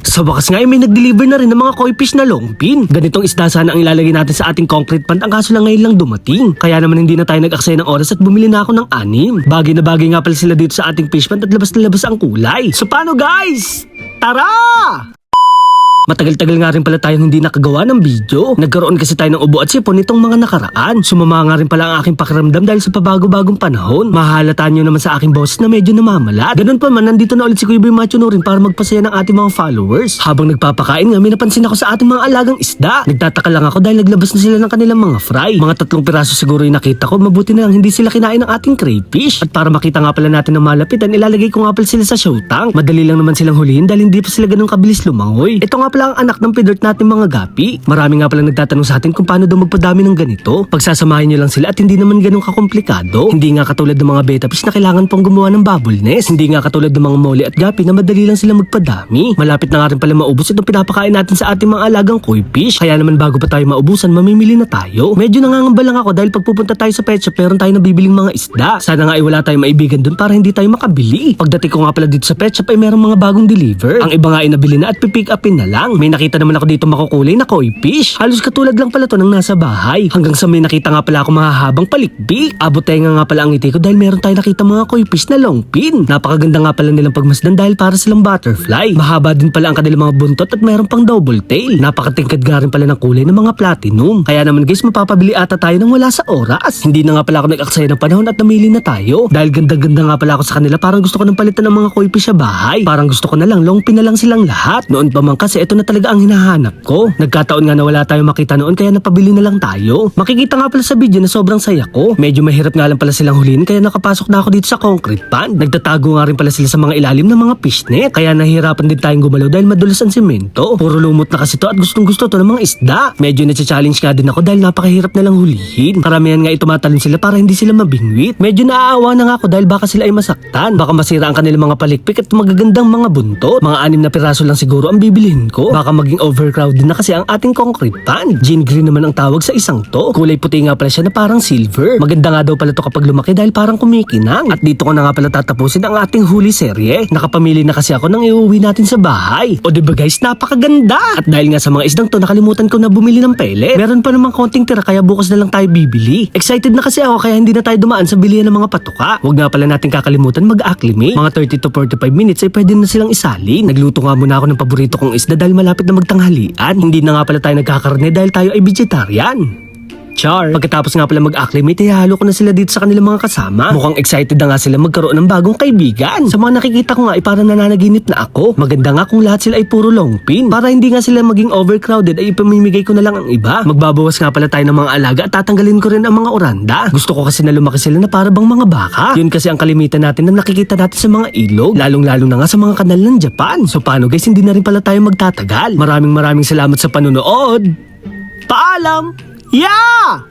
Sa wakas nga ay may nag-deliver na rin ng mga koi fish na longpin. Ganitong isda sana ang ilalagay natin sa ating concrete pond, ang kaso lang ngayon lang dumating. Kaya naman hindi na tayo nag-aksaya ng oras at bumili na ako ng 6. Bagay na bagay nga pala sila dito sa ating fish pond at labas na labas ang kulay. So paano guys? Tara! Matagal-tagal nga rin pala tayong hindi nakagawa ng video. Nagkaroon kasi tayo ng ubo at sipon nitong mga nakaraan. Sumama nga rin pala ang aking pakiramdam dahil sa pabago-bagong panahon. Mahalataan nyo naman sa aking boses na medyo namamalat. Ganun pa man, nandito na ulit si Kuya Boy Machuno rin para magpasaya ng ating mga followers. Habang nagpapakain nga, may napansin ako sa ating mga alagang isda. Nagtataka lang ako dahil naglabas na sila ng kanilang mga fry. Mga 3 piraso siguro yung nakita ko. Mabuti na lang hindi sila kinain ng ating crayfish. At para makita nga pala natin ng malapitan, ilalagay ko nga pala sila sa show tank. Madali lang naman silang hulihin dahil hindi pa sila ganun kabilis lumangoy. Ito nga pala ang anak ng pidort natin mga gapi. Marami nga pala nagtatanong sa atin kung paano daw magpadami ng ganito. Pagsasamahin nyo lang sila at hindi naman ganun kakomplikado. Hindi nga katulad ng mga beta fish na kailangan pang gumawa ng bubble nest. Hindi nga katulad ng mga mole at gapi na madali lang sila magpadami. Malapit na nga rin pala maubos itong pinapakain natin sa ating mga alagang koi fish. Kaya naman bago pa tayo maubusan, mamimili na tayo. Medyo nangangamba lang ako dahil pag pupunta tayo sa pet shop, meron tayo nabibiling mga isda. Sana nga ay wala tayong maibigan dun para hindi tayo makabili. Pagdating ko nga pala dito sa pet shop ay merong mga bagong deliver. Ang iba nga ay nabili na at pipick upin na lang. May nakita naman ako dito makukulay na koi fish. Halos katulad lang pala to ng nasa bahay. Hanggang sa may nakita nga pala ako mahahabang palikpik. Abot tenga nga pala ang ngiti ko dahil meron tayo nakita mga koi fish na longpin. Napakaganda nga pala nilang pagmasdan dahil para silang butterfly. Mahaba din pala ang kanilang mga buntot at meron pang double tail. Napakatingkad nga rin pala ng kulay ng mga platinum. Kaya naman guys, mapapabili ata tayo nang wala sa oras. Hindi na nga pala ako nag-aksaya ng panahon at namili na tayo. Dahil ganda-ganda nga pala ako sa kanila, parang gusto ko nang palitan ng mga koi fish sa bahay. Parang gusto ko na lang longpin na lang silang lahat. Noon pa man kasi ito na talaga ang hinahanap ko. Nagkataon nga na wala tayong makita noon kaya napabili na lang tayo. Makikita nga pala sa video na sobrang saya ko. Medyo mahirap nga lang pala silang huliin kaya nakapasok na ako dito sa concrete pond. Nagtatago nga rin pala sila sa mga ilalim ng mga fishnet. Kaya nahihirapan din tayong gumalaw dahil madulas ang semento. Puro lumot na kasi to at gustong gusto to ng mga isda. Medyo na-challenge nga din ako dahil napakahirap na lang hulihin. Karamihan nga itumatalon sila para hindi sila mabingwit. Medyo naaawa na nga ako dahil baka sila ay masaktan. Baka masira ang kanilang mga palikpik at magagandang mga buntot. Mga 6 na piraso lang siguro ang bibilihin ko. Baka maging overcrowded na kasi ang ating concrete pond. Gin green naman ang tawag sa isang to. Kulay puti nga pala siya na parang silver. Maganda nga daw pala to kapag lumaki dahil parang kumikinang. At dito ko na nga pala tatapusin ang ating huli serye. Nakapamili na kasi ako nang iuwi natin sa bahay. O diba guys, napakaganda! At dahil nga sa mga isdang to, nakalimutan ko na bumili ng pele. Meron pa namang konting tira kaya bukas na lang tayo bibili. Excited na kasi ako kaya hindi na tayo dumaan sa bilihan ng mga patuka. Huwag nga pala natin kakalimutan mag-acclimate. Mga 30 to 45 minutes ay pwede na silang isalin. Nagluto nga muna ako ng paborito kong isda dahil malapit na magtanghalian. Hindi na nga pala tayo nagkakarne dahil tayo ay vegetarian. Char. Pagkatapos nga pala mag-acclimate, ihalo ko na sila dito sa kanilang mga kasama. Mukhang excited na nga sila magkaroon ng bagong kaibigan. Sa mga nakikita ko nga ay parang nananaginip na ako. Maganda nga kung lahat sila ay puro longpin. Para hindi nga sila maging overcrowded ay ipamimigay ko na lang ang iba. Magbabawas nga pala tayo ng mga alaga at tatanggalin ko rin ang mga oranda. Gusto ko kasi na lumaki sila na para bang mga baka. Yun kasi ang kalimitan natin na nakikita natin sa mga ilog. Lalong-lalo na nga sa mga kanal ng Japan. So paano guys, hindi na rin pala tayo magtatagal. Maraming salamat sa panonood. Paalam! Yeah!